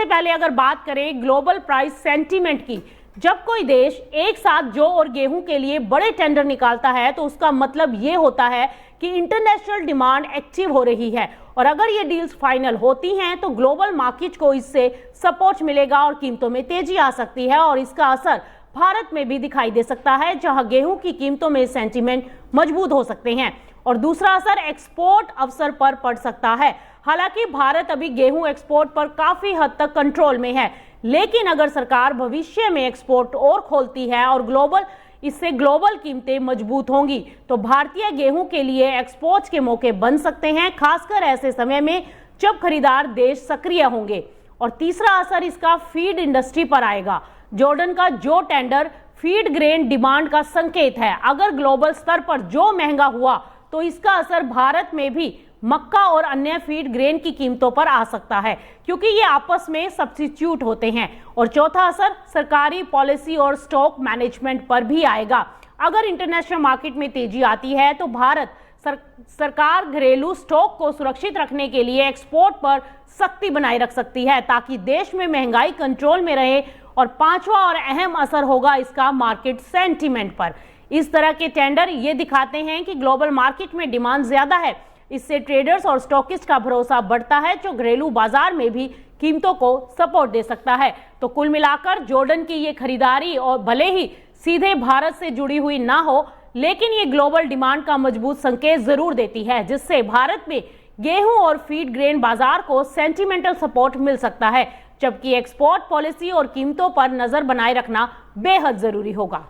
सबसे पहले अगर बात करें ग्लोबल प्राइस सेंटीमेंट की, जब कोई देश एक साथ जौ और गेहूं के लिए बड़े टेंडर निकालता है तो उसका मतलब ये होता है कि इंटरनेशनल डिमांड एक्टिव हो रही है, और अगर ये डील्स फाइनल होती हैं तो ग्लोबल मार्केट को इससे सपोर्ट मिलेगा और कीमतों में तेजी आ सकती है, और इसका असर भारत में भी दिखाई दे सकता है, जहां गेहूं की कीमतों में सेंटीमेंट मजबूत हो सकते हैं। और दूसरा असर एक्सपोर्ट अवसर पर पड़ सकता है। हालांकि भारत अभी गेहूं एक्सपोर्ट पर काफी हद तक कंट्रोल में है, लेकिन अगर सरकार भविष्य में एक्सपोर्ट और खोलती है और इससे ग्लोबल कीमतें मजबूत होंगी तो भारतीय गेहूं के लिए एक्सपोर्ट के मौके बन सकते हैं, खासकर ऐसे समय में जब खरीदार देश सक्रिय होंगे। और तीसरा असर इसका फीड इंडस्ट्री पर आएगा। जॉर्डन का जौ टेंडर फीड ग्रेन डिमांड का संकेत है। अगर ग्लोबल स्तर पर जौ महंगा हुआ तो इसका असर भारत में भी मक्का और अन्य फीड ग्रेन की कीमतों पर आ सकता है, क्योंकि ये आपस में सब्स्टिट्यूट होते हैं। और चौथा असर सरकारी पॉलिसी और स्टॉक मैनेजमेंट पर भी आएगा। अगर इंटरनेशनल मार्केट में तेजी आती है तो भारत सरकार घरेलू स्टॉक को सुरक्षित रखने के लिए एक्सपोर्ट पर सख्ती बनाए रख सकती है, ताकि देश में महंगाई कंट्रोल में रहे। और पांचवा और अहम असर होगा इसका मार्केट सेंटीमेंट पर। इस तरह के टेंडर ये दिखाते हैं कि ग्लोबल मार्केट में डिमांड ज्यादा है। इससे ट्रेडर्स और स्टॉकिस्ट का भरोसा बढ़ता है, जो घरेलू बाजार में भी कीमतों को सपोर्ट दे सकता है। तो कुल मिलाकर जॉर्डन की ये खरीदारी और भले ही सीधे भारत से जुड़ी हुई ना हो, लेकिन ये ग्लोबल डिमांड का मजबूत संकेत जरूर देती है, जिससे भारत में गेहूं और फीड ग्रेन बाजार को सेंटिमेंटल सपोर्ट मिल सकता है, जबकि एक्सपोर्ट पॉलिसी और कीमतों पर नजर बनाए रखना बेहद जरूरी होगा।